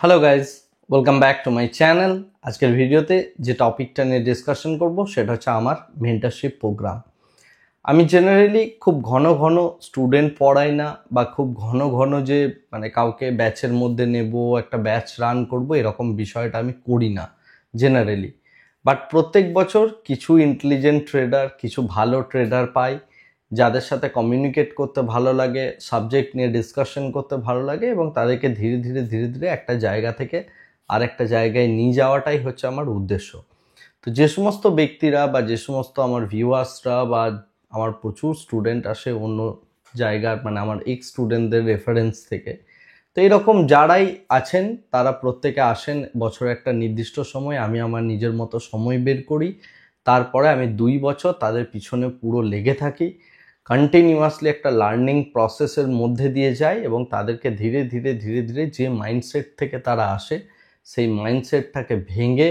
Hello guys, welcome back to my channel. আজকের ভিডিওতে যে টপিকটা নিয়ে ডিসকাশন করব সেটা হচ্ছে আমার মেন্টরশিপ প্রোগ্রাম। আমি জেনারেলি খুব ঘন ঘন স্টুডেন্ট পড়াই না, বা খুব ঘন ঘন যে কাউকে ব্যাচের মধ্যে নেব, একটা ব্যাচ রান করব, এরকম বিষয়টা আমি করি না জেনারেলি। বাট প্রত্যেক বছর কিছু ইন্টেলিজেন্ট ট্রেডার, কিছু ভালো ট্রেডার পাই যাদের সাথে কমিউনিকেট করতে ভালো লাগে, সাবজেক্ট নিয়ে ডিসকাশন করতে ভালো লাগে, এবং তাদেরকে ধীরে ধীরে একটা জায়গা থেকে আরেকটা জায়গায় নিয়ে যাওয়াটাই হচ্ছে আমার উদ্দেশ্য। তো যে সমস্ত ব্যক্তিরা বা যে সমস্ত আমার ভিউয়ার্সরা বা আমার প্রচুর স্টুডেন্ট আসে অন্য জায়গার, আমার এক্স স্টুডেন্টদের রেফারেন্স থেকে, তো এরকম যারাই আছেন তারা প্রত্যেকে আসেন বছরের একটা নির্দিষ্ট সময়। আমি আমার নিজের মতো সময় বের করি, তারপরে আমি 2 বছর তাদের পিছনে পুরো লেগে থাকি, কন্টিনিউয়াসলি একটা লার্নিং প্রসেসের মধ্যে দিয়ে যাই, এবং তাদেরকে ধীরে ধীরে যে মাইন্ডসেট থেকে তারা আসে সেই মাইন্ডসেটটাকে ভেঙে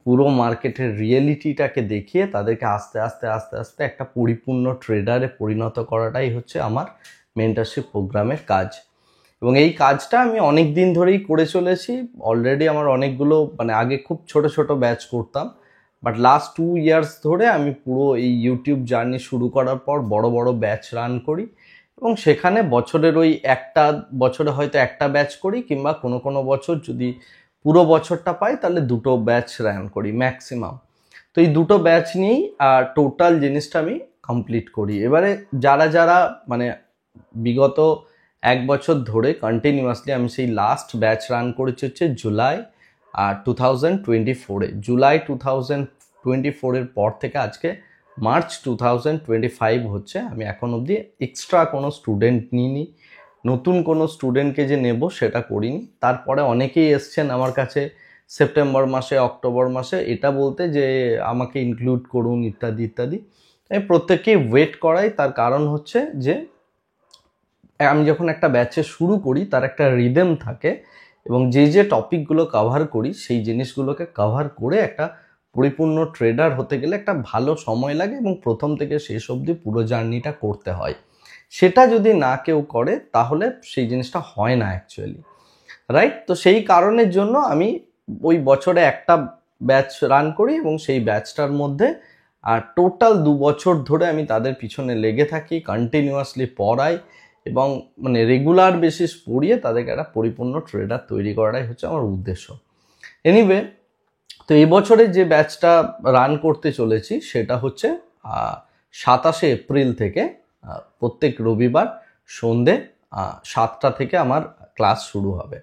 পুরো মার্কেটের রিয়েলিটিটাকে দেখিয়ে তাদেরকে আস্তে আস্তে একটা পরিপূর্ণ ট্রেডারে পরিণত করাটাই হচ্ছে আমার মেন্টরশিপ প্রোগ্রামের কাজ। এবং এই কাজটা আমি অনেক দিন ধরেই করে চলেছি। অলরেডি আমার অনেকগুলো আগে খুব ছোট ছোট ব্যাচ করতাম, বাট লাস্ট 2 ইয়ার্স ধরে আমি পুরো এই ইউটিউব জার্নি শুরু করার পর বড় বড় ব্যাচ রান করি, এবং সেখানে বছরের একটা বছরে হয়তো একটা ব্যাচ করি, কিংবা কোনো বছর যদি পুরো বছরটা পাই তাহলে 2টো ব্যাচ রান করি ম্যাক্সিমাম। তো এই 2টো ব্যাচ নিয়েই টোটাল জিনিসটা আমি কমপ্লিট করি। এবারে যারা বিগত 1 বছর ধরে কন্টিনিউয়াসলি, আমি সেই লাস্ট ব্যাচ রান করেছি হচ্ছে জুলাই 2024-এ। জুলাই 2024-এর পর থেকে আজকে মার্চ 2025 হচ্ছে, আমি এখন অবধি এক্সট্রা কোনো স্টুডেন্ট নিইনি, নতুন কোনো স্টুডেন্টকে যে নেব সেটা করিনি। তারপরে অনেকেই এসছেন আমার কাছে সেপ্টেম্বর মাসে, অক্টোবর মাসে এটা বলতে যে আমাকে ইনক্লুড করুন ইত্যাদি ইত্যাদি। আমি প্রত্যেককেই ওয়েট করাই, তার কারণ হচ্ছে যে আমি যখন একটা ব্যাচে শুরু করি তার একটা রিদম থাকে, এবং যে টপিকগুলো কভার করি সেই জিনিসগুলোকে কভার করে একটা পরিপূর্ণ ট্রেডার হতে গেলে একটা ভালো সময় লাগে, এবং প্রথম থেকে শেষ অবধি পুরো জার্নিটা করতে হয়। সেটা যদি না কেউ করে তাহলে সেই জিনিসটা হয় না অ্যাকচুয়ালি, রাইট? তো সেই কারণের জন্য আমি ওই বছরে একটা ব্যাচ রান করি, এবং সেই ব্যাচটার মধ্যে টোটাল 2 বছর ধরে আমি তাদের পিছনে লেগে থাকি, কন্টিনিউয়াসলি পড়াই, এবং রেগুলার বেসিস পড়িয়ে তাদেরকে একটা পরিপূর্ণ ট্রেডার তৈরি করাটাই হচ্ছে আমার উদ্দেশ্য। এনিওয়ে, তো এই বছরে যে ব্যাচটা রান করতে চলেছি সেটা হচ্ছে 27শে এপ্রিল থেকে প্রত্যেক রবিবার সন্ধে 7টা থেকে আমার ক্লাস শুরু হবে।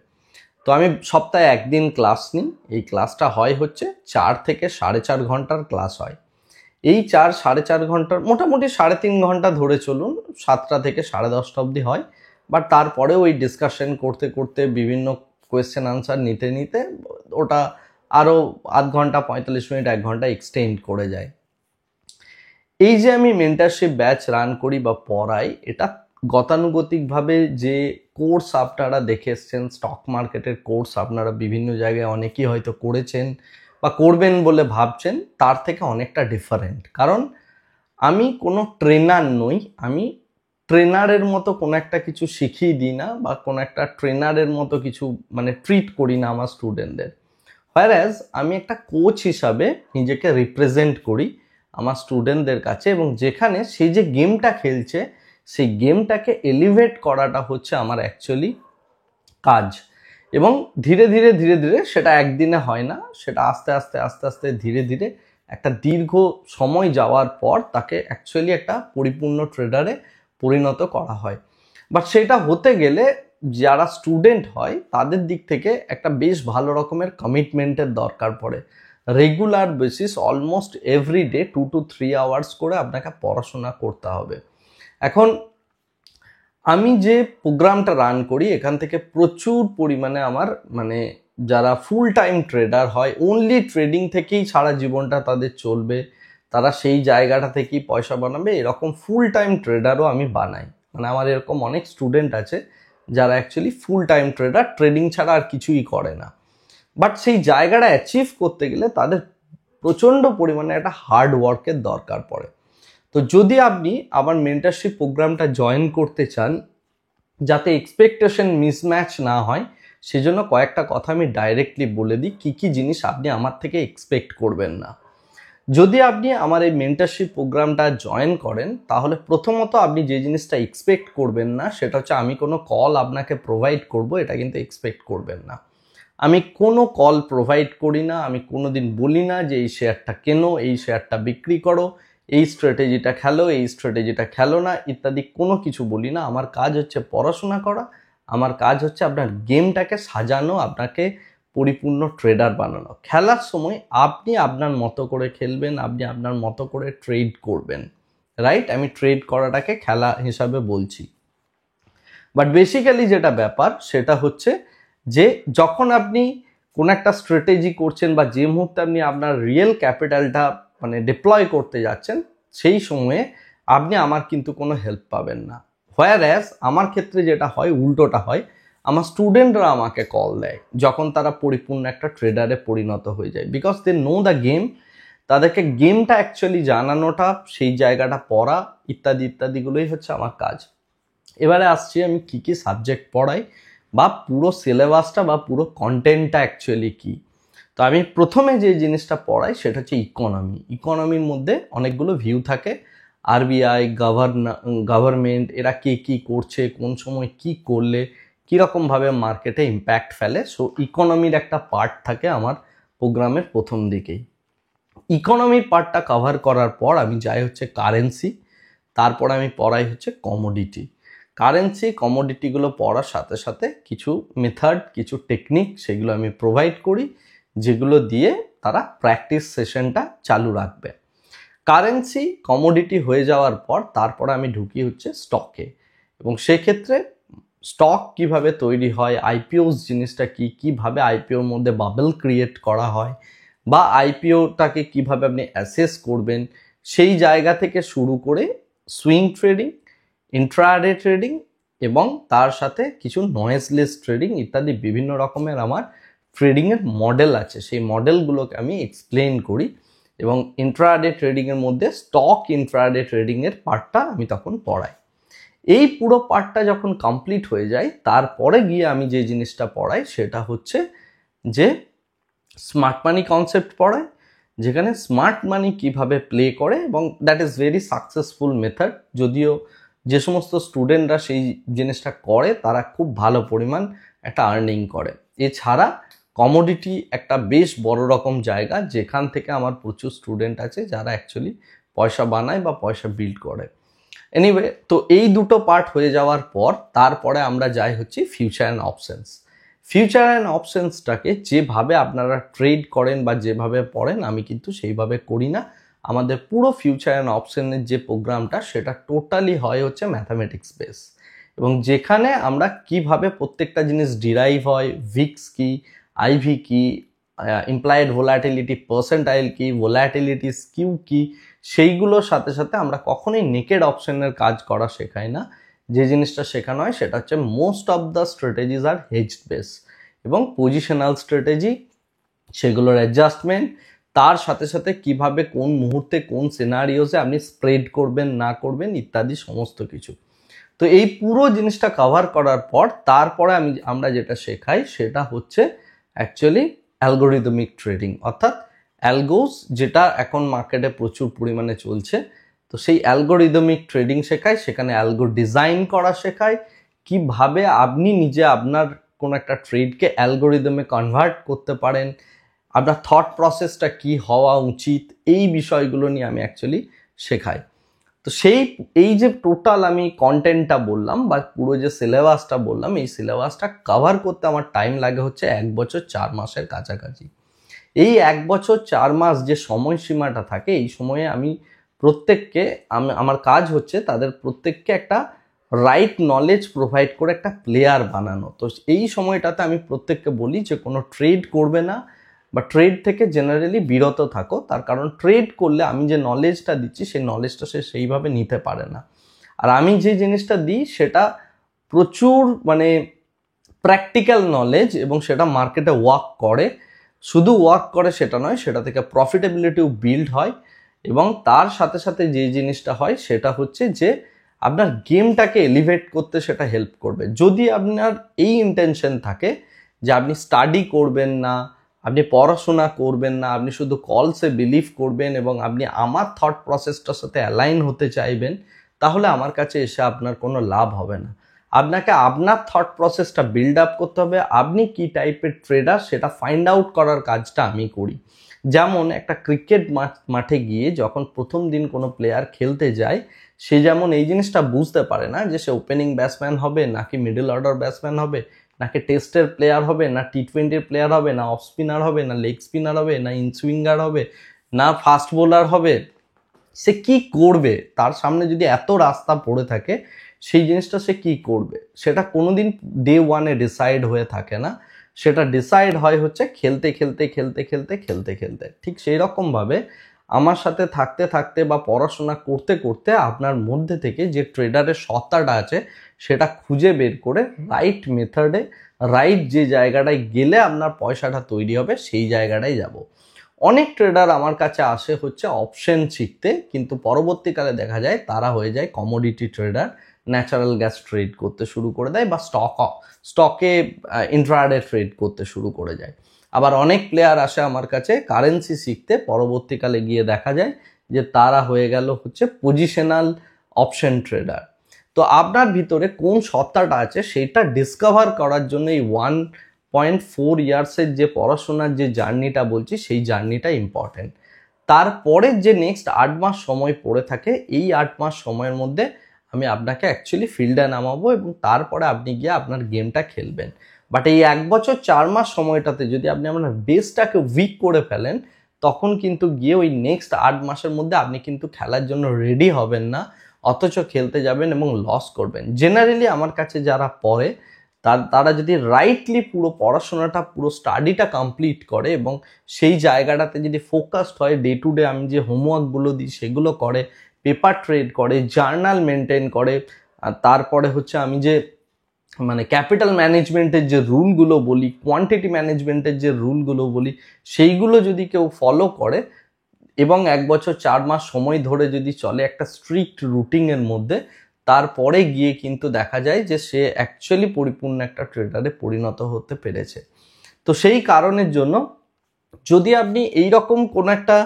তো আমি সপ্তাহে একদিন ক্লাস নিই। এই ক্লাসটা হয় হচ্ছে 4 থেকে 4.5 ঘন্টার ক্লাস হয়। এই 4-4.5 ঘন্টার মোটামুটি 3.5 ঘন্টা ধরে চলুন, 7টা থেকে 10:30 অবধি হয়। বাট তারপরে ওই ডিসকাশন করতে করতে, বিভিন্ন কোয়েশ্চেন আনসার নিতে নিতে ওটা আরও আধ ঘন্টা, 45 মিনিট, 1 ঘন্টা এক্সটেন্ড করে যায়। এই যে আমি মেন্টরশিপ ব্যাচ রান করি বা পড়াই, এটা গতানুগতিকভাবে যে কোর্স আপনারা দেখে এসছেন, স্টক মার্কেটের কোর্স আপনারা বিভিন্ন জায়গায় অনেকেই হয়তো করেছেন বা করবেন বলে ভাবছেন, তার থেকে অনেকটা ডিফারেন্ট। কারণ আমি কোনো ট্রেনার নই, আমি ট্রেনারের মতো কোনো একটা কিছু শিখিয়ে দিই না, বা কোনো একটা ট্রেনারের মতো কিছু ট্রিট করি না আমার স্টুডেন্টদের। হোয়ারঅ্যাজ আমি একটা কোচ হিসাবে নিজেকে রিপ্রেজেন্ট করি আমার স্টুডেন্টদের কাছে, এবং যেখানে সেই যে গেমটা খেলছে সেই গেমটাকে এলিভেট করাটা হচ্ছে আমার অ্যাকচুয়ালি কাজ। এবং ধীরে ধীরে সেটা একদিনে হয় না, সেটা আস্তে আস্তে ধীরে একটা দীর্ঘ সময় যাওয়ার পর তাকে অ্যাকচুয়ালি একটা পরিপূর্ণ ট্রেডারে পরিণত করা হয়। বাট সেটা হতে গেলে যারা স্টুডেন্ট হয় তাদের দিক থেকে একটা বেশ ভালো রকমের কমিটমেন্টের দরকার পড়ে। Regular basis almost every day 2 to 3 hours করে আপনাকে পড়াশোনা করতে হবে। এখন আমি যে প্রোগ্রামটা রান করি এখান থেকে প্রচুর পরিমাণে আমার যারা ফুল টাইম ট্রেডার হয়, অনলি ট্রেডিং থেকেই সারা জীবনটা তাদের চলবে, তারা সেই জায়গাটা থেকেই পয়সা বানাবে, এরকম ফুল টাইম ট্রেডারও আমি বানাই। আমার এরকম অনেক স্টুডেন্ট আছে যারা actually full time trader, trading ছাড়া আর কিছুই করে না। বাট সেই জায়গাটা অ্যাচিভ করতে গেলে তাদের প্রচণ্ড পরিমাণে একটা হার্ড ওয়ার্কের দরকার পড়ে। তো যদি আপনি আমার মেন্টরশিপ প্রোগ্রামটা জয়েন করতে চান, যাতে এক্সপেকটেশন মিসম্যাচ না হয়, সেজন্য কয়েকটা কথা আমি ডাইরেক্টলি বলে দিই কী কী জিনিস আপনি আমার থেকে এক্সপেক্ট করবেন না। যদি আপনি আমার এই মেন্টরশিপ প্রোগ্রামটা জয়েন করেন, তাহলে প্রথমত আপনি যে জিনিসটা এক্সপেক্ট করবেন না সেটা হচ্ছে আমি কোনো কল আপনাকে প্রোভাইড করব, এটা কিন্তু এক্সপেক্ট করবেন না। আমি কোনো কল প্রোভাইড করি না, আমি কোনো দিন বলি না যে এই শেয়ারটা কেনো, এই শেয়ারটা বিক্রি করো, এই স্ট্র্যাটেজিটা খেলো, এই স্ট্র্যাটেজিটা খেলো না ইত্যাদি কোনো কিছু বলি না। আমার কাজ হচ্ছে পড়াশোনা করা, আমার কাজ হচ্ছে আপনার গেমটাকে সাজানো, আপনাকে পরিপূর্ণ ট্রেডার বানানো। খেলার সময় আপনি আপনার মতো করে খেলবেন, আপনি আপনার মতো করে ট্রেড করবেন, রাইট? আমি ট্রেড করাটাকে খেলা হিসাবে বলছি। বাট বেসিক্যালি যেটা ব্যাপার সেটা হচ্ছে যে যখন আপনি কোন একটা স্ট্র্যাটেজি করছেন বা যে মুহূর্তে আপনি আপনার রিয়েল ক্যাপিটালটা মানে ডিপ্লয় করতে যাচ্ছেন, সেই সময়ে আপনি আমার কিন্তু কোনো হেল্প পাবেন না। হোয়ার অ্যাজ আমার ক্ষেত্রে যেটা হয় উল্টোটা হয়, আমার স্টুডেন্টরা আমাকে কল দেয় যখন তারা পরিপূর্ণ একটা ট্রেডারে পরিণত হয়ে যায়, because they know the game. তাদেরকে গেমটা অ্যাকচুয়ালি জানানোটা, সেই জায়গাটা পড়া ইত্যাদি ইত্যাদিগুলোই হচ্ছে আমার কাজ। এবারে আসছি আমি কি কি সাবজেক্ট পড়াই বা পুরো সিলেবাসটা বা পুরো কন্টেন্টটা অ্যাকচুয়ালি কি। তো আমি প্রথমে যে জিনিসটা পড়াই সেটা হচ্ছে ইকোনমি। ইকোনমির মধ্যে অনেকগুলো ভিউ থাকে, আরবিআই, গভর্নমেন্ট, এরা কে কী করছে, কোন সময় কি করলে কীরকমভাবে মার্কেটে ইম্প্যাক্ট ফেলে। সো ইকোনমির একটা পার্ট থাকে আমার প্রোগ্রামের প্রথম দিকেই। ইকোনমির পার্টটা কভার করার পর আমি যাই হচ্ছে কারেন্সি, তারপর আমি পড়াই হচ্ছে কমোডিটি। কারেন্সি কমোডিটিগুলো পড়ার সাথে সাথে কিছু মেথড, কিছু টেকনিক সেগুলো আমি প্রোভাইড করি, যেগুলো দিয়ে তারা প্র্যাকটিস সেশনটা চালু রাখবে। কারেন্সি কমোডিটি হয়ে যাওয়ার পর তারপরে আমি ঢুকি হচ্ছে স্টকে, এবং সেক্ষেত্রে স্টক কিভাবে তৈরি হয়, আইপিওস জিনিসটা কি, কিভাবে আইপিওর মধ্যে বাবল ক্রিয়েট করা হয়, বা আইপিওটাকে কিভাবে আপনি অ্যাসেস করবেন, সেই জায়গা থেকে শুরু করে সুইং ট্রেডিং, ইন্ট্রাডে ট্রেডিং এবং তার সাথে কিছু নয়েজলেস ট্রেডিং ইত্যাদি বিভিন্ন রকমের আমার ট্রেডিংয়ের মডেল আছে। সেই মডেলগুলোকে আমি এক্সপ্লেন করি, এবং ইন্ট্রাডে ট্রেডিংয়ের মধ্যে স্টক ইন্ট্রাডে ট্রেডিংয়ের পার্টটা আমি তখন পড়াই। এই পুরো পার্টটা যখন কমপ্লিট হয়ে যায়, তারপরে গিয়ে আমি যে জিনিসটা পড়াই সেটা হচ্ছে যে স্মার্ট মানি কনসেপ্ট পড়াই, যেখানে স্মার্ট মানি কিভাবে প্লে করে, এবং that is very successful method. যদিও যে সমস্ত স্টুডেন্টরা সেই জিনিসটা করে তারা খুব ভালো পরিমাণ একটা আর্নিং করে। এছাড়া কমোডিটি একটা বেশ বড় রকম জায়গা, যেখান থেকে আমার প্রচুর স্টুডেন্ট আছে যারা অ্যাকচুয়ালি পয়সা বানায় বা পয়সা বিল্ড করে। এনিওয়ে, তো এই দুটো পার্ট হয়ে যাওয়ার পর তারপরে আমরা যাই হচ্ছে future and options. Future and অপশনসটাকে যেভাবে আপনারা ট্রেড করেন বা যেভাবে পড়েন, আমি কিন্তু সেইভাবে করি না। আমাদের পুরো ফিউচার অ্যান্ড অপশনের যে প্রোগ্রামটা সেটা টোটালি হয় হচ্ছে ম্যাথামেটিক্স বেস, এবং যেখানে আমরা কিভাবে প্রত্যেকটা জিনিস ডিরাইভ হয়, ভিক্স কি, আইভি কি, ইমপ্লায়েড ভোলাটিলিটি পার্সেন্টাইল কি, ভোলাটিলিটি স্কিউ কি, সেইগুলোর সাথে সাথে আমরা কখনোই নেকেড অপশনের কাজ করা শেখাই না। যে জিনিসটা শেখানো হয় সেটা হচ্ছে most of the strategies are hedged base, এবং পজিশনাল স্ট্র্যাটেজি, সেগুলোর অ্যাডজাস্টমেন্ট, তার সাথে সাথে কিভাবে কোন মুহূর্তে কোন সিনারিওসে আপনি স্প্রেড করবেন না করবেন ইত্যাদি সমস্ত কিছু। তো এই পুরো জিনিসটা কভার করার পর তারপরে আমরা যেটা শেখাই সেটা হচ্ছে অ্যাকচুয়ালি অ্যালগোরিদমিক ট্রেডিং, অর্থাৎ অ্যালগোস, যেটা এখন মার্কেটে প্রচুর পরিমাণে চলছে। তো সেই অ্যালগোরিদমিক ট্রেডিং শেখায়, সেখানে অ্যালগো ডিজাইন করা শেখায়, কিভাবে আপনি নিজে আপনার কোনো একটা ট্রেডকে অ্যালগোরিদমে কনভার্ট করতে পারেন, আপনার থট প্রসেসটা কি হওয়া উচিত, এই বিষয়গুলো নিয়ে আমি অ্যাকচুয়ালি শেখাই। তো এই যে টোটাল আমি কন্টেন্টটা বললাম বা পুরো যে সিলেবাসটা বললাম, এই সিলেবাসটা কভার করতে আমার টাইম লাগে হচ্ছে 1 বছর 4 মাসের কাছাকাছি। এই 1 বছর 4 মাস যে সময়সীমাটা থাকে, এই সময়ে আমি প্রত্যেককে, আমার কাজ হচ্ছে তাদের প্রত্যেককে একটা রাইট নলেজ প্রোভাইড করে একটা প্লেয়ার বানানো। তো এই সময়টাতে আমি প্রত্যেককে বলি যে কোনো ট্রেড করবে না বা ট্রেড থেকে জেনারেলি বিরত থাকো, তার কারণ ট্রেড করলে আমি যে নলেজটা দিচ্ছি সেই নলেজটা সে সেইভাবে নিতে পারে না। আর আমি যে জিনিসটা দিই সেটা প্রচুর মানে প্র্যাকটিক্যাল নলেজ, এবং সেটা মার্কেটে ওয়ার্ক করে। শুধু ওয়ার্ক করে সেটা নয়, সেটা থেকে প্রফিটেবিলিটিও বিল্ড হয়, এবং তার সাথে সাথে যে জিনিসটা হয় সেটা হচ্ছে যে আপনার গেমটাকে এলিভেট করতে সেটা হেল্প করবে। যদি আপনার এই ইন্টেনশন থাকে যে আপনি স্টাডি করবেন না, আপনি পড়াশোনা করবেন না, আপনি শুধু কলসে বিলিভ করবেন এবং আপনি আমার থট প্রসেসটার সাথে অ্যালাইন হতে চাইবেন, তাহলে আমার কাছে এসে আপনার কোনো লাভ হবে না। আপনাকে আপনার থট প্রসেসটা বিল্ড আপ করতে হবে। আপনি কি টাইপের ট্রেডার সেটা ফাইন্ড আউট করার কাজটা আমি করি। যেমন একটা ক্রিকেট মাঠে গিয়ে যখন প্রথম দিন কোনো প্লেয়ার খেলতে যায়, সে যেমন এই জিনিসটা বুঝতে পারে না যে সে ওপেনিং ব্যাটসম্যান হবে নাকি মিডল অর্ডার ব্যাটসম্যান হবে, নাকি টেস্টের প্লেয়ার হবে, না টি-20 প্লেয়ার হবে, না অফ স্পিনার হবে, না লেগ স্পিনার হবে, না ইনসুইঙ্গার হবে, না ফাস্ট বোলার হবে, সে কি করবে, তার সামনে যদি এত রাস্তা পড়ে থাকে সেই জিনিসটা সে কি করবে সেটা কোনোদিন ডে ওয়ানে ডিসাইড হয়ে থাকে না। সেটা ডিসাইড হয় হচ্ছে খেলতে খেলতে খেলতে খেলতে খেলতে খেলতে। ঠিক সেই রকমভাবে আমার সাথে থাকতে থাকতে বা পড়াশোনা করতে করতে আপনার মধ্যে থেকে যে ট্রেডারের সত্তাটা আছে সেটা খুঁজে বের করে রাইট মেথডে, রাইট যে জায়গাটায় গেলে আপনার পয়সাটা তৈরি হবে সেই জায়গাটায় যাব। অনেক ট্রেডার আমার কাছে আসে হচ্ছে অপশন শিখতে, কিন্তু পরবর্তীকালে দেখা যায় তারা হয়ে যায় commodity trader, natural gas trade করতে শুরু করে দেয় বা স্টকে ইন্ট্রাডে ট্রেড করতে শুরু করে যায়। আবার অনেক প্লেয়ার আসে আমার কাছে কারেন্সি শিখতে, পরবর্তীকালে গিয়ে দেখা যায় যে তারা হয়ে গেল হচ্ছে পজিশনাল অপশন ট্রেডার। তো আপনার ভিতরে কোন সত্তাটা আছে সেটা ডিসকভার করার জন্য এই 1.4 ইয়ার্সের যে পড়াশোনার যে জার্নিটা বলছি সেই জার্নিটা ইম্পর্টেন্ট। তারপরে যে নেক্সট 8 মাস সময় পড়ে থাকে, এই 8 মাস সময়ের মধ্যে আমি আপনাকে অ্যাকচুয়ালি ফিল্ডে নামাবো এবং তারপরে আপনি গিয়ে আপনার গেমটা খেলবেন। বাট এই 1 বছর 4 মাস সময়টাতে যদি আপনি আপনার বেসটাকে উইক করে ফেলেন, তখন কিন্তু গিয়ে ওই নেক্সট 8 মাসের মধ্যে আপনি কিন্তু খেলার জন্য রেডি হবেন না, অথচ খেলতে যাবেন এবং লস করবেন। জেনারেলি আমার কাছে যারা পড়ে তারা যদি রাইটলি পুরো পড়াশোনাটা, পুরো স্টাডিটা কমপ্লিট করে এবং সেই জায়গাটাতে যদি ফোকাসড হয়, ডে টু ডে আমি যে হোমওয়ার্কগুলো দিই সেগুলো করে, পেপার ট্রেড করে, জার্নাল মেনটেন করে, আর তারপরে হচ্ছে আমি যে মানে ক্যাপিটাল ম্যানেজমেন্টের যে রুলগুলো বলি, কোয়ান্টিটি ম্যানেজমেন্টের যে রুলগুলো বলি, সেইগুলো যদি কেউ ফলো করে এবং 1 বছর 4 মাস সময় ধরে যদি চলে একটা স্ট্রিক্ট রুটিনের মধ্যে, তারপরে গিয়ে কিন্তু দেখা যায় যে সে অ্যাকচুয়ালি পরিপূর্ণ একটা ট্রেডারে পরিণত হতে পেরেছে। তো সেই কারণের জন্য যদি আপনি এইরকম কোনো একটা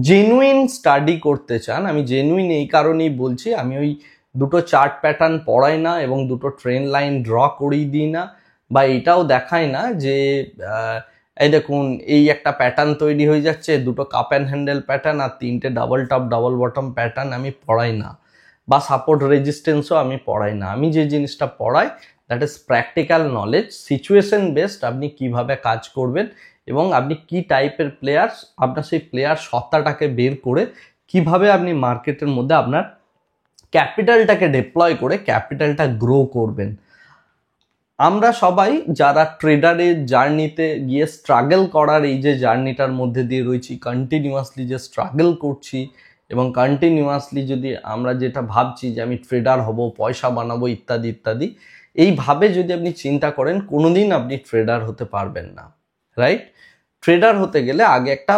জেনুইন স্টাডি করতে চান, আমি জেনুইন এই কারণেই বলছি, আমি ওই দুটো চার্ট প্যাটার্ন পড়াই না এবং দুটো ট্রেন লাইন ড্র করিয়ে দিই না, বা এটাও দেখাই না যে এই দেখুন এই একটা প্যাটার্ন তৈরি হয়ে যাচ্ছে, দুটো কাপ অ্যান্ড হ্যান্ডেল প্যাটার্ন আর 3টে double top double bottom pattern আমি পড়াই না, বা সাপোর্ট রেজিস্ট্যান্সও আমি পড়াই না। আমি যে জিনিসটা পড়াই that is practical knowledge, situation based আপনি কিভাবে কাজ করবেন এবং আপনি কি টাইপের প্লেয়ার, আপনার সেই প্লেয়ার সত্তাটাকে বের করে কিভাবে আপনি মার্কেটের মধ্যে আপনার ক্যাপিটালটাকে ডিপ্লয় করে ক্যাপিটালটা গ্রো করবেন। আমরা সবাই যারা ট্রেডারের জার্নিতে গিয়ে স্ট্রাগল করার এই যে জার্নিটার মধ্যে দিয়ে রয়েছি, কন্টিনিউয়াসলি যে স্ট্রাগল করছি এবং কন্টিনিউয়াসলি যদি আমরা যেটা ভাবছি যে আমি ট্রেডার হব, পয়সা বানাবো ইত্যাদি ইত্যাদি, এইভাবে যদি আপনি চিন্তা করেন কোনোদিন আপনি ট্রেডার হতে পারবেন না, রাইট? ট্রেডার হতে গেলে আগে একটা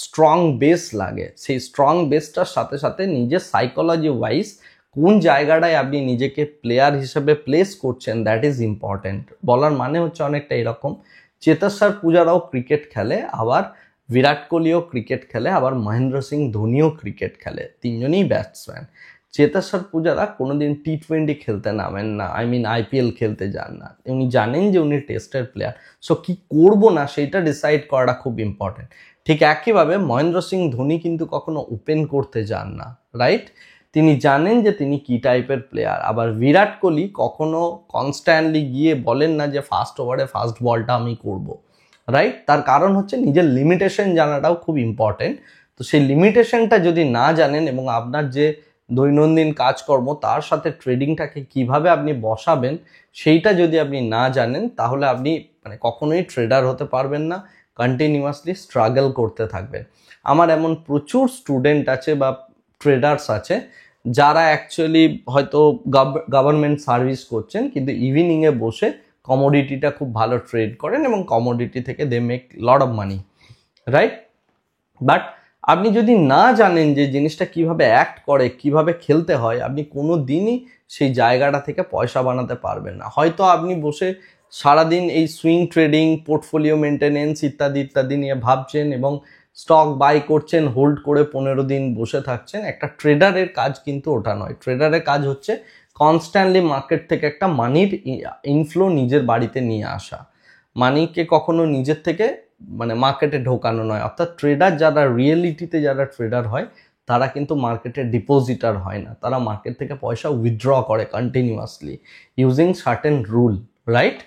স্ট্রং বেস লাগে, সেই স্ট্রং বেসটার সাথে সাথে নিজের সাইকোলজি ওয়াইজ কোন জায়গাটায় আপনি নিজেকে প্লেয়ার হিসেবে প্লেস করছেন দ্যাট ইজ ইম্পর্টেন্ট। বলার মানে হচ্ছে অনেকটা এরকম, চেতেশ্বর পূজারাও ক্রিকেট খেলে, আবার বিরাট কোহলিও ক্রিকেট খেলে, আবার মহেন্দ্র সিং ধোনিও ক্রিকেট খেলে, তিনজনই ব্যাটসম্যান। চেতেশ্বর পূজারা কোনোদিন টি-20 খেলতে নামেন না, আইপিএল খেলতে যান না, উনি জানেন যে উনি টেস্টের প্লেয়ার, সো কি করবো না সেইটা ডিসাইড করাটা খুব ইম্পর্টেন্ট। ঠিক একইভাবে মহেন্দ্র সিং ধোনি কিন্তু কখনো ওপেন করতে যান না, রাইট? তিনি জানেন যে তিনি কি টাইপের প্লেয়ার। আবার বিরাট কোহলি কখনো কনস্ট্যান্টলি গিয়ে বলেন না যে ফার্স্ট ওভারে ফার্স্ট বলটা আমি করব, রাইট? তার কারণ হচ্ছে নিজের লিমিটেশন জানাটাও খুব ইম্পর্টেন্ট। তো সেই লিমিটেশনটা যদি না জানেন এবং আপনার যে দৈনন্দিন কাজকর্ম তার সাথে ট্রেডিংটাকে কিভাবে আপনি বসাবেন সেইটা যদি আপনি না জানেন, তাহলে আপনি মানে কখনোই ট্রেডার হতে পারবেন না, কন্টিনিউয়াসলি স্ট্রাগল করতে থাকবেন। আমার এমন প্রচুর স্টুডেন্ট আছে বা ট্রেডার্স আছে যারা অ্যাকচুয়ালি হয়তো গভর্নমেন্ট সার্ভিস করছেন, কিন্তু ইভিনিংয়ে বসে কমোডিটিটা খুব ভালো ট্রেড করেন এবং কমোডিটি থেকে they make lot of money, right? But আপনি যদি না জানেন যে জিনিসটা কিভাবে অ্যাক্ট করে, কিভাবে খেলতে হয়, আপনি কোনো দিনই সেই জায়গাটা থেকে পয়সা বানাতে পারবেন না। হয়তো আপনি বসে সারাদিন এই সুইং ট্রেডিং, পোর্টফোলিও মেনটেনেন্স ইত্যাদি ইত্যাদি নিয়ে ভাবছেন এবং স্টক বাই করছেন, হোল্ড করে 15 দিন বসে থাকছেন, একটা ট্রেডারের কাজ কিন্তু ওটা নয়। ট্রেডারের কাজ হচ্ছে কনস্ট্যান্টলি মার্কেট থেকে একটা মানির ইনফ্লো নিজের বাড়িতে নিয়ে আসা, মানিকে কখনো নিজের থেকে মানে মার্কেটে ঢোকানো নয়। অর্থাৎ ট্রেডার যারা রিয়েলিটিতে যারা ট্রেডার হয় তারা কিন্তু মার্কেটে ডিপোজিটার হয় না, তারা মার্কেট থেকে পয়সা উইথড্র করে continuously using certain rule, right?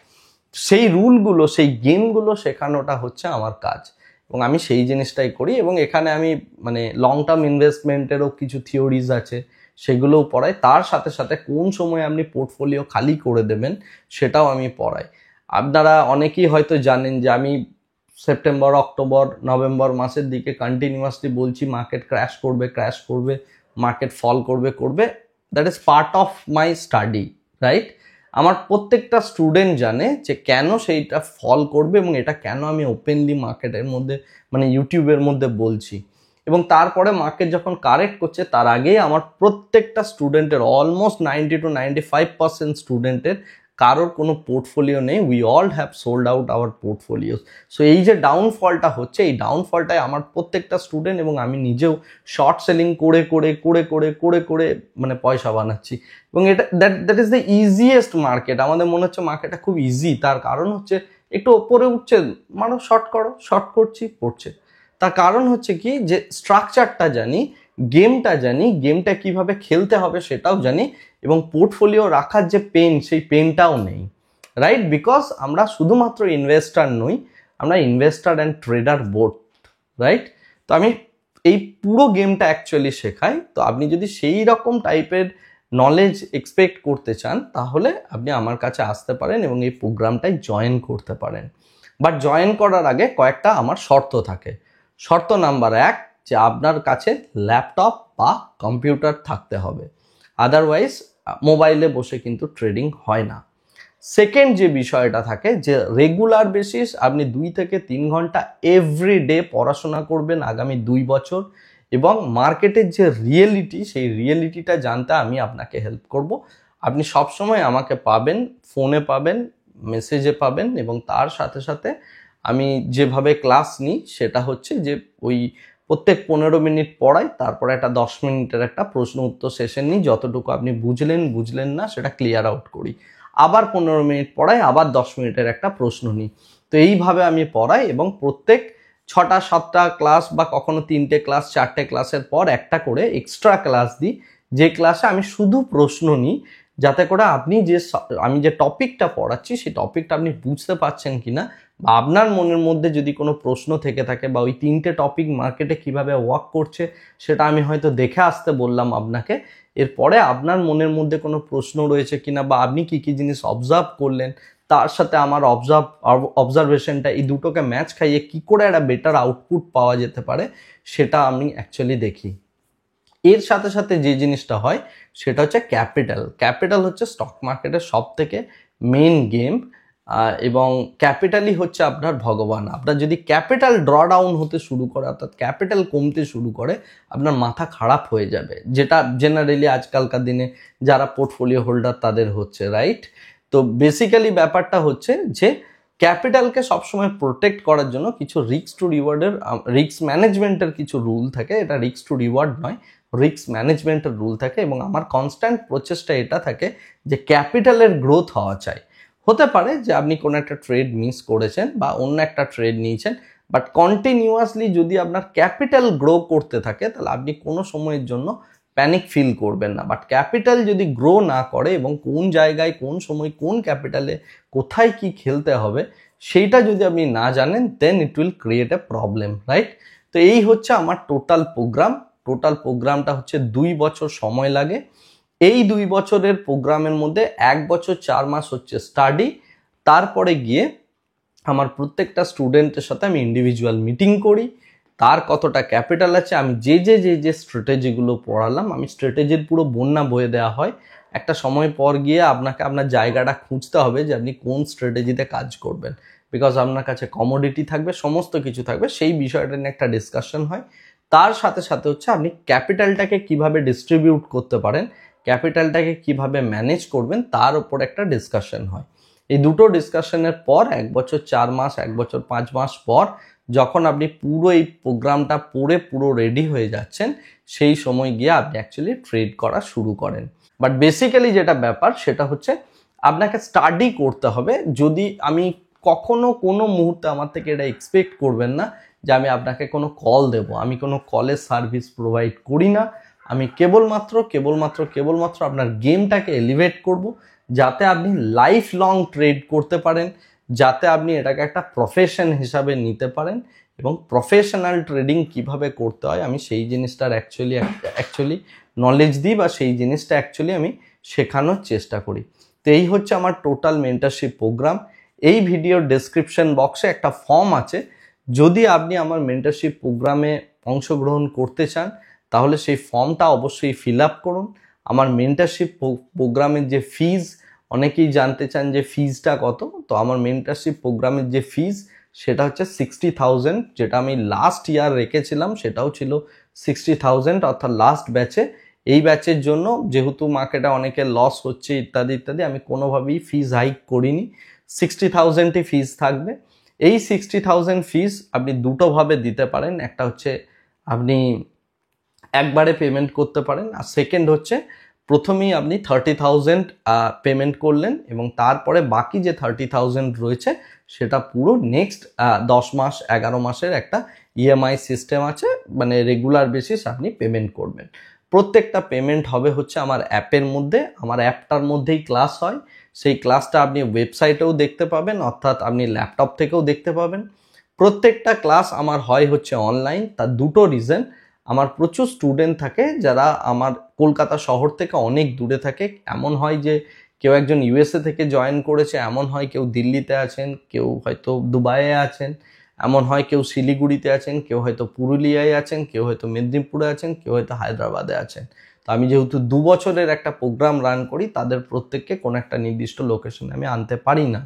সেই রুলগুলো, সেই গেমগুলো শেখানোটা হচ্ছে আমার কাজ এবং আমি সেই জিনিসটাই করি। এবং এখানে আমি মানে লং টার্ম ইনভেস্টমেন্টেরও কিছু থিওরিজ আছে সেগুলোও পড়াই, তার সাথে সাথে কোন সময় আপনি পোর্টফোলিও খালি করে দেবেন সেটাও আমি পড়াই। আপনারা অনেকেই হয়তো জানেন যে আমি সেপ্টেম্বর, অক্টোবর, নভেম্বর মাসের দিকে কন্টিনিউয়াসলি বলছি মার্কেট ক্র্যাশ করবে, মার্কেট ফল করবে। That is part of my study, right? আমার প্রত্যেকটা স্টুডেন্ট জানে যে কেন সেইটা ফল করবে এবং এটা কেন আমি ওপেনলি মার্কেটের মধ্যে মানে ইউটিউবের মধ্যে বলছি। এবং তারপরে মার্কেট যখন কারেক্ট করছে তার আগেই আমার প্রত্যেকটা স্টুডেন্টের অলমোস্ট 90 to 95% স্টুডেন্টের কারোর কোনো পোর্টফোলিও নেই। We all have sold out hour portfolios. So এই যে ডাউনফলটা হচ্ছে, এই ডাউনফলটাই আমার প্রত্যেকটা স্টুডেন্ট এবং আমি নিজেও শর্ট সেলিং করে মানে পয়সা বানাচ্ছি। এবং এটা that is the easiest market. আমাদের মনে হচ্ছে মার্কেটটা খুব ইজি, তার কারণ হচ্ছে একটু ওপরে উঠছে, মানুষ শর্ট করো, শর্ট করছি, পড়ছে। তার কারণ হচ্ছে কি যে স্ট্রাকচারটা জানি, গেমটা জানি, গেমটা কিভাবে খেলতে হবে সেটাও জানি, এবং পোর্টফোলিও রাখার যে পেন সেই পেনটাও নেই, রাইট? বিকজ আমরা শুধুমাত্র ইনভেস্টার নই, আমরা investor and trader both, right? তো আমি এই পুরো গেমটা অ্যাকচুয়ালি শেখাই। তো আপনি যদি সেই রকম টাইপের নলেজ এক্সপেক্ট করতে চান তাহলে আপনি আমার কাছে আসতে পারেন এবং এই প্রোগ্রামটায় জয়েন করতে পারেন। বাট জয়েন করার আগে কয়েকটা আমার শর্ত থাকে। শর্ত নাম্বার 1, যে আপনার কাছে ল্যাপটপ বা কম্পিউটার থাকতে হবে, আদারওয়াইজ মোবাইলে বসে কিন্তু ট্রেডিং হয় না। সেকেন্ড যে বিষয়টা থাকে যে রেগুলার বেসিস আপনি 2 থেকে 3 ঘন্টা এভরিডে পড়াশোনা করবেন আগামী 2 বছর, এবং মার্কেটের যে রিয়েলিটি সেই রিয়েলিটিটা জানতে আমি আপনাকে হেল্প করব। আপনি সবসময় আমাকে পাবেন, ফোনে পাবেন, মেসেজে পাবেন, এবং তার সাথে সাথে আমি যেভাবে ক্লাস নিই সেটা হচ্ছে যে ওই প্রত্যেক 15 মিনিট পড়াই, তারপরে একটা 10 মিনিটের একটা প্রশ্ন উত্তর সেশন নিই, যতটুকু আপনি বুঝলেন না সেটা ক্লিয়ার আউট করি, আবার 15 মিনিট পড়াই, আবার 10 মিনিটের একটা প্রশ্ন নিই। তো এইভাবে আমি পড়াই এবং প্রত্যেক 6টা 7টা ক্লাস বা কখনো 3টে ক্লাস 4টে ক্লাসের পর একটা করে এক্সট্রা ক্লাস দিই, যে ক্লাসে আমি শুধু প্রশ্ন নিই, যাতে করে আপনি আমি যে টপিকটা পড়াচ্ছি সেই টপিকটা আপনি বুঝতে পারছেন কিনা, বা আপনার মনের মধ্যে যদি কোনো প্রশ্ন থেকে থাকে বা ওই 3টে টপিক মার্কেটে কিভাবে ওয়ার্ক করছে সেটা আমি হয়তো দেখে আসতে বললাম আপনাকে, এরপরে আপনার মনের মধ্যে কোনো প্রশ্ন রয়েছে কিনা বা আপনি কি কি জিনিস অবজার্ভ করলেন, তার সাথে আমার অবজারভেশনটা, এই দুটোকে ম্যাচ খাইয়ে কি করে একটা বেটার আউটপুট পাওয়া যেতে পারে সেটা আমি অ্যাকচুয়ালি দেখি। এর সাথে সাথে যে জিনিসটা হয় সেটা হচ্ছে ক্যাপিটাল হচ্ছে স্টক মার্কেটের সব থেকে মেইন গেম, এবং ক্যাপিটালই হচ্ছে আপনার ভগবান। আপনার যদি ক্যাপিটাল ড্র ডাউন হতে শুরু করে, অর্থাৎ ক্যাপিটাল কমতে শুরু করে, আপনার মাথা খারাপ হয়ে যাবে, যেটা জেনারেলি আজকালকার দিনে যারা পোর্টফোলিও হোল্ডার তাদের হচ্ছে, রাইট? তো বেসিক্যালি ব্যাপারটা হচ্ছে যে ক্যাপিটালকে সবসময় প্রোটেক্ট করার জন্য কিছু রিস্ক ম্যানেজমেন্টের কিছু রুল থাকে। এটা রিস্ক টু রিওয়ার্ড নয়, রিস্ক ম্যানেজমেন্টের রুল থাকে, এবং আমার কনস্ট্যান্ট প্রচেষ্টা এটা থাকে যে ক্যাপিটালের গ্রোথ হওয়া চাই। হতে পারে যে আপনি কোনো একটা ট্রেড মিস করেছেন বা অন্য একটা ট্রেড নিয়েছেন, বাট কন্টিনিউয়াসলি যদি আপনার ক্যাপিটাল গ্রো করতে থাকে তাহলে আপনি কোনো সময়ের জন্য প্যানিক ফিল করবেন না। বাট ক্যাপিটাল যদি গ্রো না করে এবং কোন জায়গায় কোন সময় কোন ক্যাপিটালে কোথায় কি খেলতে হবে সেইটা যদি আপনি না জানেন, then it will create a problem, right? তো এই হচ্ছে আমার টোটাল প্রোগ্রামটা হচ্ছে 2 বছর সময় লাগে। এই 2 বছরের প্রোগ্রামের মধ্যে 1 বছর 4 মাস হচ্ছে স্টাডি, তারপরে গিয়ে আমার প্রত্যেকটা স্টুডেন্টের সাথে আমি ইন্ডিভিজুয়াল মিটিং করি, তার কতটা ক্যাপিটাল আছে, আমি যে স্ট্র্যাটেজিগুলো পড়ালাম, আমি স্ট্র্যাটেজির পুরো বন্যা বয়ে দেওয়া হয়। একটা সময় পর গিয়ে আপনাকে আপনার জায়গাটা খুঁজতে হবে যে আপনি কোন স্ট্র্যাটেজিতে কাজ করবেন, বিকজ আপনার কাছে কমোডিটি থাকবে, সমস্ত কিছু থাকবে, সেই বিষয়টা নিয়ে একটা ডিসকাশন হয়। তার সাথে সাথে হচ্ছে আপনি ক্যাপিটালটাকে কিভাবে ডিস্ট্রিবিউট করতে পারেন, ক্যাপিটালটাকে কিভাবে ম্যানেজ করবেন তার উপর একটা ডিসকাশন হয়। এই দুটো ডিসকাশনের পর 1 বছর 4 মাস 1 বছর 5 মাস পর যখন আপনি পুরো এই প্রোগ্রামটা পড়ে পুরো রেডি হয়ে যাচ্ছেন, সেই সময় গিয়ে আপনি অ্যাকচুয়ালি ট্রেড করা শুরু করেন। বাট বেসিক্যালি যেটা ব্যাপার সেটা হচ্ছে আপনাকে স্টাডি করতে হবে। যদি আমি কখনো কোনো মুহূর্তে আমার থেকে এটা এক্সপেক্ট করবেন না যে আমি আপনাকে কোনো কল দেব। আমি কোনো কলের সার্ভিস প্রোভাইড করি না। আমি কেবলমাত্র আপনার গেমটাকে এলিভেট করব, যাতে আপনি লাইফ লং ট্রেড করতে পারেন, যাতে আপনি এটাকে একটা প্রফেশন হিসাবে নিতে পারেন। এবং প্রফেশনাল ট্রেডিং কিভাবে করতে হয় আমি সেই জিনিসটার অ্যাকচুয়ালি নলেজ দিই, বা সেই জিনিসটা অ্যাকচুয়ালি আমি শেখানোর চেষ্টা করি। তো এই হচ্ছে আমার টোটাল মেন্টরশিপ প্রোগ্রাম। এই ভিডিওর ডেসক্রিপশন বক্সে একটা ফর্ম আছে। যদি আপনি আমার মেন্টরশিপ প্রোগ্রামে অংশগ্রহণ করতে চান তাহলে সেই ফর্মটা অবশ্যই ফিল আপ করুন। আমার মেন্টরশিপ প্রোগ্রামের যে ফিজ, অনেকেই জানতে চান যে ফিজটা কত। তো আমার মেন্টরশিপ প্রোগ্রামের যে ফিজ সেটা হচ্ছে 60,000, যেটা আমি লাস্ট ইয়ার রেখেছিলাম সেটাও ছিল 60,000, অর্থাৎ লাস্ট ব্যাচে। এই ব্যাচের জন্য যেহেতু মার্কেটে অনেকের লস হচ্ছে ইত্যাদি আমি কোনোভাবেই ফিজ হাইক করিনি। 60,000ই ফিজ থাকবে। এই 60,000 ফিজ আপনি দুটোভাবে দিতে পারেন। একটা হচ্ছে আপনি একবারে পেমেন্ট করতে পারেন, আর সেকেন্ড হচ্ছে প্রথমেই আপনি 30,000 পেমেন্ট করলেন এবং তারপরে বাকি যে 30,000 রয়েছে সেটা পুরো নেক্সট 10 মাস 11 মাসের একটা ইএমআই সিস্টেম আছে, মানে রেগুলার বেসিস আপনি পেমেন্ট করবেন। প্রত্যেকটা পেমেন্ট হবে হচ্ছে আমার অ্যাপের মধ্যে। আমার অ্যাপটার মধ্যেই ক্লাস হয়। সেই ক্লাসটা আপনি ওয়েবসাইটেও দেখতে পাবেন, অর্থাৎ আপনি ল্যাপটপ থেকেও দেখতে পাবেন। প্রত্যেকটা ক্লাস আমার হয় হচ্ছে অনলাইন। তার দুটো রিজন, আমার প্রচুর স্টুডেন্ট থাকে যারা আমার কলকাতা শহর থেকে অনেক দূরে থাকে। এমন হয় যে কেউ একজন ইউএসএ থেকে জয়েন করেছে, এমন হয় কেউ দিল্লিতে আছেন, কেউ হয়তো দুবাইয়ে আছেন, এমন হয় কেউ শিলিগুড়িতে আছেন, কেউ হয়তো পুরুলিয়ায় আছেন, কেউ হয়তো মেদিনীপুরে আছেন, কেউ হয়তো হায়দ্রাবাদে আছেন। তো আমি যেহেতু 2 বছরের একটা প্রোগ্রাম রান করি, তাদের প্রত্যেককে কোনো একটা নির্দিষ্ট লোকেশনে আমি আনতে পারি না।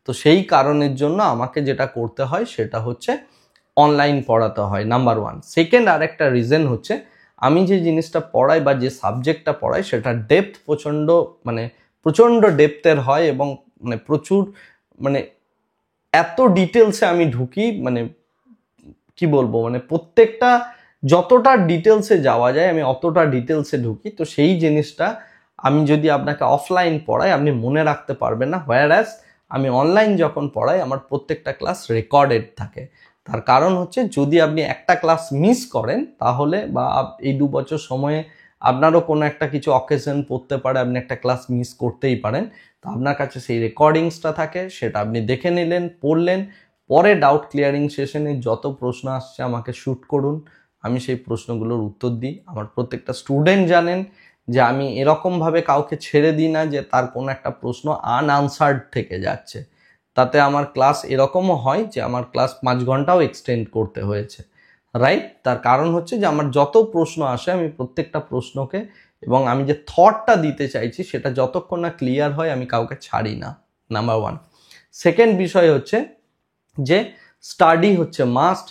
তো সেই কারণের জন্য আমাকে যেটা করতে হয় সেটা হচ্ছে অনলাইন পড়াতে হয়, নাম্বার 1। সেকেন্ড আর একটা রিজন হচ্ছে আমি যে জিনিসটা পড়াই বা যে সাবজেক্টটা পড়াই সেটা ডেপথ প্রচণ্ড ডেপথের হয়, এবং মানে এত ডিটেলসে আমি ঢুকি, মানে কি বলবো, মানে প্রত্যেকটা যতটা ডিটেলসে যাওয়া যায় আমি অতটা ডিটেলসে ঢুকি। তো সেই জিনিসটা আমি যদি আপনাকে অফলাইন পড়াই আপনি মনে রাখতে পারবেন না, হোয়ারঅ্যাজ আমি অনলাইন যখন পড়াই আমার প্রত্যেকটা ক্লাস রেকর্ডেড থাকে। তার কারণ হচ্ছে যদি আপনি একটা ক্লাস মিস করেন তাহলে, বা এই 2 বছর সময়ে আপনারও কোনো একটা কিছু অকেশন পড়তে পারে, আপনি একটা ক্লাস মিস করতেই পারেন। তো আপনার কাছে সেই রেকর্ডিংসটা থাকে, সেটা আপনি দেখে নিলেন, পড়লেন। পরে ডাউট ক্লিয়ারিং সেশনে যত প্রশ্ন আসছে আমাকে শ্যুট করুন, আমি সেই প্রশ্নগুলোর উত্তর দিই। আমার প্রত্যেকটা স্টুডেন্ট জানেন যে আমি এরকমভাবে কাউকে ছেড়ে দিই না যে তার কোনো একটা প্রশ্ন আনআনসার্ড থেকে যাচ্ছে। তাতে আমার ক্লাস এরকমও হয় যে আমার ক্লাস 5 ঘন্টাও এক্সটেন্ড করতে হয়েছে, রাইট? তার কারণ হচ্ছে যে আমার যত প্রশ্ন আসে আমি প্রত্যেকটা প্রশ্নকে, এবং আমি যে থটটা দিতে চাইছি সেটা যতক্ষণ না ক্লিয়ার হয় আমি কাউকে ছাড়ি না, নাম্বার 1। সেকেন্ড বিষয় হচ্ছে যে স্টাডি হচ্ছে মাস্ট।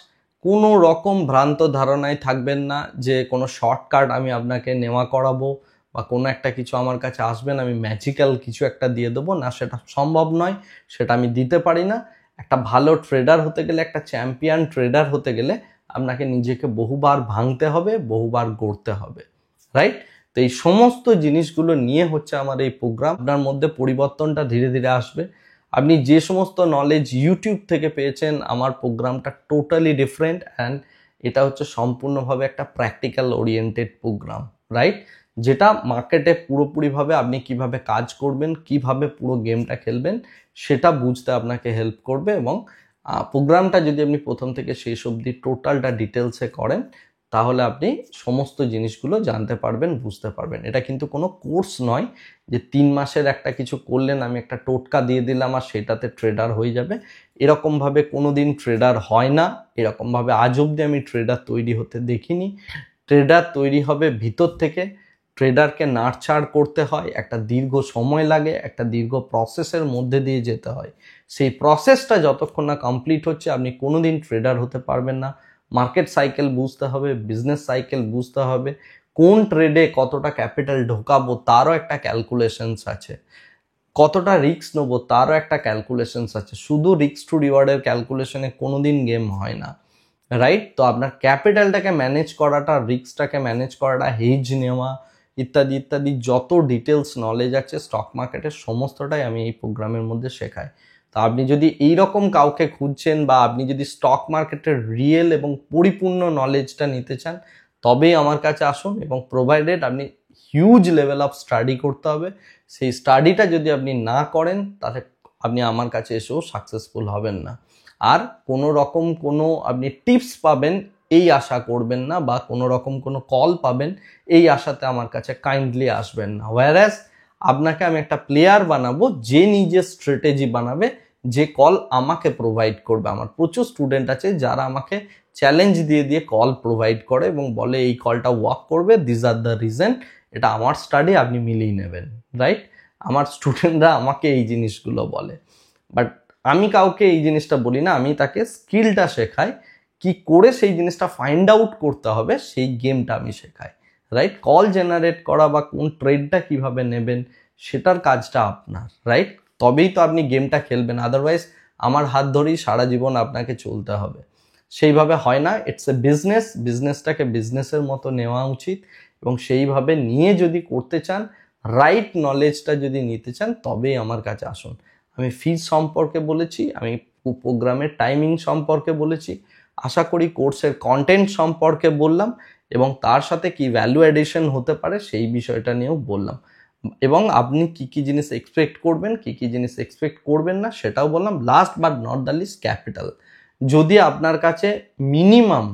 কোনো রকম ভ্রান্ত ধারণায় থাকবেন না যে কোনো শর্টকাট আমি আপনাকে নেওয়া করাবো, বা কোনো একটা কিছু আমার কাছে আসবেন আমি ম্যাজিক্যাল কিছু একটা দিয়ে দেবো না, সেটা সম্ভব নয়, সেটা আমি দিতে পারি না। একটা ভালো ট্রেডার হতে গেলে, একটা চ্যাম্পিয়ন ট্রেডার হতে গেলে আপনাকে নিজেকে বহুবার ভাঙতে হবে, বহুবার গড়তে হবে, রাইট? তো এই সমস্ত জিনিসগুলো নিয়ে হচ্ছে আমার এই প্রোগ্রাম। আপনার মধ্যে পরিবর্তনটা ধীরে ধীরে আসবে। আপনি যে সমস্ত নলেজ ইউটিউব থেকে পেয়েছেন, আমার প্রোগ্রামটা টোটালি ডিফারেন্ট, অ্যান্ড এটা হচ্ছে সম্পূর্ণভাবে একটা প্র্যাকটিক্যাল ওরিয়েন্টেড প্রোগ্রাম, রাইট? যেটা মার্কেটে পুরোপুরিভাবে আপনি কিভাবে কাজ করবেন, কিভাবে পুরো গেমটা খেলবেন সেটা বুঝতে আপনাকে হেল্প করবে। এবং প্রোগ্রামটা যদি আপনি প্রথম থেকে শেষ অবধি টোটালটা ডিটেলসে করেন তাহলে আপনি সমস্ত জিনিসগুলো জানতে পারবেন, বুঝতে পারবেন। এটা কিন্তু কোনো কোর্স নয় যে 3 মাসের একটা কিছু করলেন, আমি একটা টোটকা দিয়ে দিলাম আর সেটাতে ট্রেডার হয়ে যাবে। এরকমভাবে কোনো দিন ট্রেডার হয় না, এরকমভাবে আজ অবধি আমি ট্রেডার তৈরি হতে দেখিনি। ট্রেডার তৈরি হবে ভিতর থেকে। ট্রেডারকে নার্চার করতে হয়, একটা দীর্ঘ সময় লাগে, একটা দীর্ঘ প্রসেসের মধ্যে দিয়ে যেতে হয়। সেই প্রসেসটা যতক্ষণ না কমপ্লিট হচ্ছে আপনি কোনোদিন ট্রেডার হতে পারবেন না। মার্কেট সাইকেল বুঝতে হবে, বিজনেস সাইকেল বুঝতে হবে, কোন ট্রেডে কতটা ক্যাপিটাল ঢোকাবো তারও একটা ক্যালকুলেশনস আছে। কতটা রিস্ক নেবো তারও একটা ক্যালকুলেশনস আছে। শুধু রিস্ক টু রিওয়ার্ডের ক্যালকুলেশনে কোনোদিন গেম হয় না, রাইট? তো আপনার ক্যাপিটালটাকে ম্যানেজ করাটা, রিস্কটাকে ম্যানেজ করাটা, হেজ নেওয়া ইত্যাদি ইত্যাদি যত ডিটেলস নলেজ আছে স্টক মার্কেটের সমস্তটাই আমি এই প্রোগ্রামের মধ্যে শেখাই। তো আপনি যদি এইরকম কাউকে খুঁজছেন বা আপনি যদি স্টক মার্কেটের রিয়েল এবং পরিপূর্ণ নলেজটা নিতে চান, তবেই আমার কাছে আসুন। এবং প্রোভাইডেড আপনি হিউজ লেভেল অফ স্টাডি করতে হবে, সেই স্টাডিটা যদি আপনি না করেন তাহলে আপনি আমার কাছে এসেও সাকসেসফুল হবেন না। আর কোনো রকম কোনো আপনি টিপস পাবেন এই আশা করবেন না, বা কোনো রকম কোনো কল পাবেন এই আশাতে আমার কাছে কাইন্ডলি আসবেন না। হোয়ারাস আপনাকে আমি একটা প্লেয়ার বানাবো যে নিজের স্ট্র্যাটেজি বানাবে, যে কল আমাকে প্রোভাইড করবে। আমার প্রচুর স্টুডেন্ট আছে যারা আমাকে চ্যালেঞ্জ দিয়ে দিয়ে কল প্রোভাইড করে এবং বলে এই কলটা ওয়ার্ক করবে, দিস আর দ্য রিজন, এটা আমার স্টাডি, আপনি মিলিয়ে নেবেন, রাইট? আমার স্টুডেন্টরা আমাকে এই জিনিসগুলো বলে, বাট আমি কাউকে এই জিনিসটা বলি না। আমি তাকে স্কিলটা শেখাই, কি করে সেই জিনিসটা ফাইন্ড আউট করতে হবে সেই গেমটা আমি শেখাই, রাইট? কল জেনারেট করা বা কোন ট্রেডটা কিভাবে নেবেন সেটার কাজটা আপনার, রাইট? তবেই তো আপনি গেমটা খেলবেন, আদারওয়াইজ আমার হাত ধরেই সারা জীবন আপনাকে চলতে হবে, সেইভাবে হয় না। ইটস এ বিজনেস, বিজনেসটাকে বিজনেসের মতো নেওয়া উচিত এবং সেইভাবে নিয়ে যদি করতে চান, রাইট নলেজটা যদি নিতে চান, তবেই আমার কাছে আসুন। আমি ফিজ সম্পর্কে বলেছি, আমি প্রোগ্রামের টাইমিং সম্পর্কে বলেছি, আশা করি কোর্সের কন্টেন্ট সম্পর্কে বললাম এবং তার সাথে কি ভ্যালু অ্যাডিশন হতে পারে সেই বিষয়টা নিয়েও বললাম, এবং আপনি কি কি জিনিস এক্সপেক্ট করবেন, কি কি জিনিস এক্সপেক্ট করবেন না সেটাও বললাম। Last but not the least, capital. যদি আপনার কাছে মিনিমাম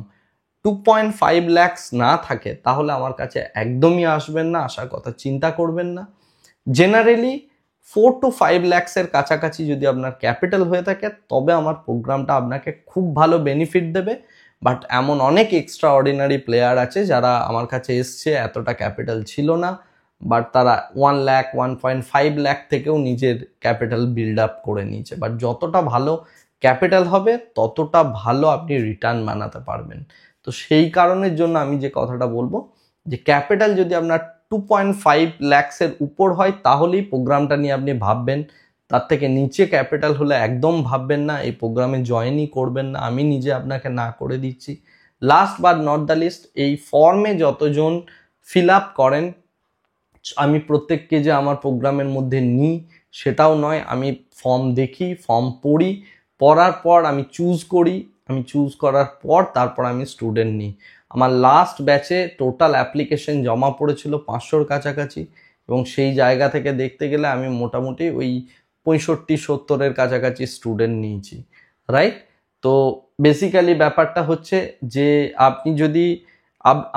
2.5 lakhs না থাকে তাহলে আমার কাছে একদমই আসবেন না, আসার কথা চিন্তা করবেন না। জেনারেলি 4 to 5 lakhs-এর কাছাকাছি যদি আপনার ক্যাপিটাল হয়ে থাকে তবে আমার প্রোগ্রামটা আপনাকে খুব ভালো বেনিফিট দেবে। বাট এমন অনেক এক্সট্রা অর্ডিনারি প্লেয়ার আছে যারা আমার কাছে এসছে, এতটা ক্যাপিটাল ছিল না, বাট তারা 1 lakh 1.5 lakh থেকেও নিজের ক্যাপিটাল বিল্ড আপ করে নিয়েছে। বাট যতটা ভালো ক্যাপিটাল হবে ততটা ভালো আপনি রিটার্ন বানাতে পারবেন। তো সেই কারণের জন্য আমি যে কথাটা বলবো, যে ক্যাপিটাল যদি আপনার 2.5 lakhs-এর উপর হয় তাহলেই প্রোগ্রামটা নিয়ে আপনি ভাববেন, তার থেকে নিচে ক্যাপিটাল হলে একদম ভাববেন না, এই প্রোগ্রামে জয়েনই করবেন না, আমি নিজে আপনাকে না করে দিচ্ছি। Last but not the least, এই ফর্মে যতজন ফিল আপ করেন, আমি প্রত্যেককে যে আমার প্রোগ্রামের মধ্যে নিই সেটাও নয়, আমি ফর্ম দেখি, ফর্ম পড়ি, পড়ার পর আমি চুজ করি, আমি চুজ করার পর তারপর আমি স্টুডেন্ট নিই। আমার লাস্ট ব্যাচে টোটাল অ্যাপ্লিকেশন জমা পড়েছিল 500-র কাছাকাছি, এবং সেই জায়গা থেকে দেখতে গেলে আমি মোটামুটি ওই 65-70-এর কাছাকাছি স্টুডেন্ট নিয়েছি, রাইট? তো বেসিক্যালি ব্যাপারটা হচ্ছে যে আপনি যদি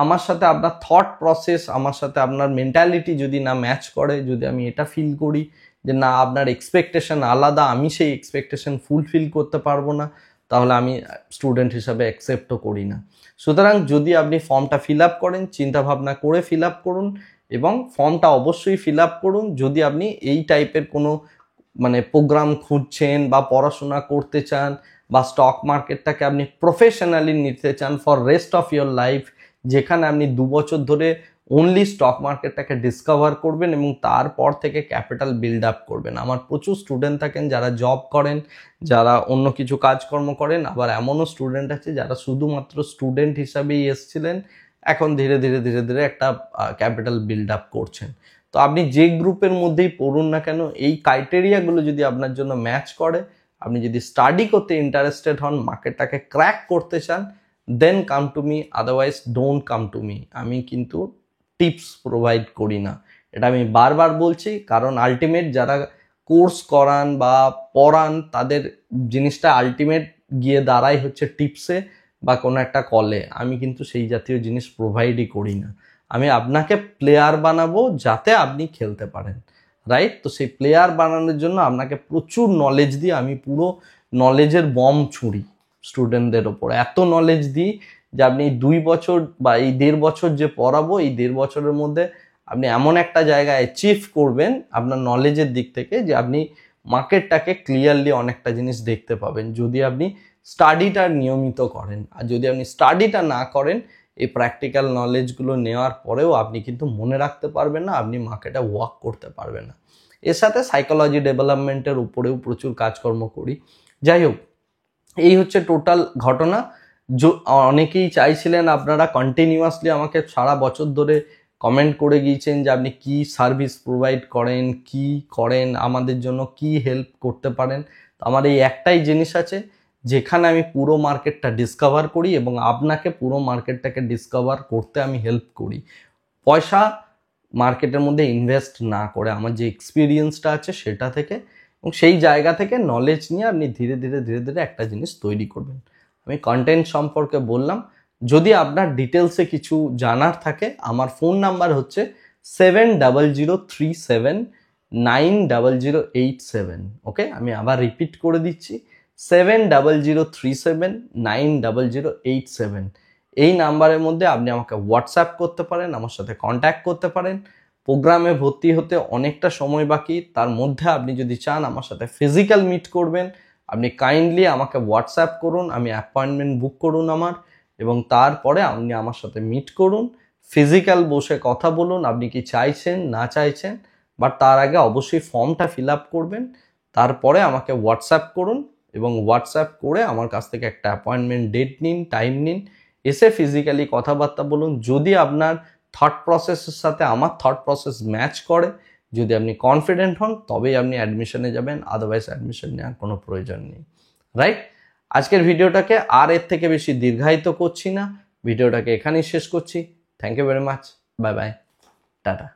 আমার সাথে আপনার থট প্রসেস, আমার সাথে আপনার মেন্টালিটি যদি না ম্যাচ করে, যদি আমি এটা ফিল করি যে না আপনার এক্সপেকটেশন আলাদা, আমি সেই এক্সপেকটেশন ফুলফিল করতে পারবো না, তাহলে আমি স্টুডেন্ট হিসাবে অ্যাকসেপ্টও করি না। সুতরাং যদি আপনি ফর্মটা ফিল আপ করেন, চিন্তাভাবনা করে ফিল আপ করুন, এবং ফর্মটা অবশ্যই ফিল আপ করুন যদি আপনি এই টাইপের কোনো মানে প্রোগ্রাম খুঁজছেন বা পড়াশোনা করতে চান, বা স্টক মার্কেটটাকে আপনি প্রফেশনালি নিতে চান for rest of your life, যেখানে আপনি 2 বছর ধরে অনলি স্টক মার্কেটটাকে ডিসকভার করবেন এবং তারপর থেকে ক্যাপিটাল বিল্ড আপ করবেন। আমার প্রচুর স্টুডেন্ট থাকেন যারা জব করেন, যারা অন্য কিছু কাজকর্ম করেন, আবার এমনও স্টুডেন্ট আছে যারা শুধুমাত্র স্টুডেন্ট হিসাবেই এসেছিলেন, এখন ধীরে ধীরে ধীরে ধীরে একটা ক্যাপিটাল বিল্ড আপ করছেন। তো আপনি যে গ্রুপের মধ্যেই পড়ুন না কেন, এই ক্রাইটেরিয়াগুলো যদি আপনার জন্য ম্যাচ করে, আপনি যদি স্টাডি করতে ইন্টারেস্টেড হন, মার্কেটটাকে ক্র্যাক করতে চান, then come to me, otherwise don't come to me. আমি কিন্তু টিপস প্রোভাইড করি না, এটা আমি বারবার বলছি, কারণ আলটিমেট যারা কোর্স করান বা পড়ান তাদের জিনিসটা আলটিমেট গিয়ে দাঁড়ায় হচ্ছে টিপসে বা কোনো একটা কলে। আমি কিন্তু সেই জাতীয় জিনিস প্রোভাইডই করি না। আমি আপনাকে প্লেয়ার বানাবো যাতে আপনি খেলতে পারেন, রাইট? তো সেই প্লেয়ার বানানোর জন্য আপনাকে প্রচুর নলেজ দিয়ে আমি পুরো নলেজের বম ছুঁড়ি স্টুডেন্টদের ওপর, এত নলেজ দিই যে আপনি 2 বছর বা এই 1.5 বছর যে পড়াবো, এই 1.5 বছরের মধ্যে আপনি এমন একটা জায়গায় অ্যাচিভ করবেন আপনার নলেজের দিক থেকে যে আপনি মার্কেটটাকে ক্লিয়ারলি অনেকটা জিনিস দেখতে পাবেন, যদি আপনি স্টাডিটা নিয়মিত করেন। আর যদি আপনি স্টাডিটা না করেন, এই প্র্যাকটিক্যাল নলেজগুলো নেওয়ার পরেও আপনি কিন্তু মনে রাখতে পারবেন না, আপনি মার্কেটে ওয়ার্ক করতে পারবেন না। এর সাথে সাইকোলজি ডেভেলপমেন্টের উপরেও প্রচুর কাজকর্ম করি। যাই হোক, এই হচ্ছে টোটাল ঘটনা। অনেকেই চাইছিলেন, আপনারা কন্টিনিউয়াসলি আমাকে সারা বছর ধরে কমেন্ট করে গিয়েছেন যে আপনি কি সার্ভিস প্রোভাইড করেন, কি করেন, আমাদের জন্য কি হেল্প করতে পারেন। আমার এই একটাই জিনিস আছে, যেখানে আমি পুরো মার্কেটটা ডিসকভার করি এবং আপনাকে পুরো মার্কেটটাকে ডিসকভার করতে আমি হেল্প করি, পয়সা মার্কেটের মধ্যে ইনভেস্ট না করে আমার যে এক্সপিরিয়েন্সটা আছে সেটা থেকে, এবং সেই জায়গা থেকে নলেজ নিয়ে আপনি ধীরে ধীরে ধীরে ধীরে একটা জিনিস তৈরি করবেন। আমি কন্টেন্ট সম্পর্কে বললাম। যদি আপনার ডিটেলসে কিছু জানার থাকে, আমার ফোন নাম্বার হচ্ছে 7003790087। ওকে, আমি আবার রিপিট করে দিচ্ছি, 7003790087। এই নাম্বারের মধ্যে আপনি আমাকে হোয়াটসঅ্যাপ করতে পারেন, আমার সাথে কন্ট্যাক্ট করতে পারেন। প্রোগ্রামে ভর্তি হতে অনেকটা সময় বাকি, তার মধ্যে আপনি যদি চান আমার সাথে ফিজিক্যাল মিট করবেন, আপনি কাইন্ডলি আমাকে হোয়াটসঅ্যাপ করুন, আমি অ্যাপয়েন্টমেন্ট বুক করুন আমার, এবং তারপরে আপনি আমার সাথে মিট করুন, ফিজিক্যাল বসে কথা বলুন আপনি কি চাইছেন না চাইছেন। বাট তার আগে অবশ্যই ফর্মটা ফিল আপ করবেন, তারপরে আমাকে হোয়াটসঅ্যাপ করুন, এবং হোয়াটসঅ্যাপ করে আমার কাছ থেকে একটা অ্যাপয়েন্টমেন্ট ডেট নিন, টাইম নিন, এসে ফিজিক্যালি কথাবার্তা বলুন। যদি আপনার থট প্রসেসের সাথে আমার থট প্রসেস ম্যাচ করে, যদি আপনি কনফিডেন্ট হন, তবেই আপনি অ্যাডমিশনে যাবেন, আদারওয়াইজ অ্যাডমিশন নেওয়ার কোনো প্রয়োজন নেই। রাইট? আজকের ভিডিওটাকে আর এর থেকে বেশি দীর্ঘায়িত করছি না, ভিডিওটাকে এখানেই শেষ করছি। Thank you very much, bye bye, tata.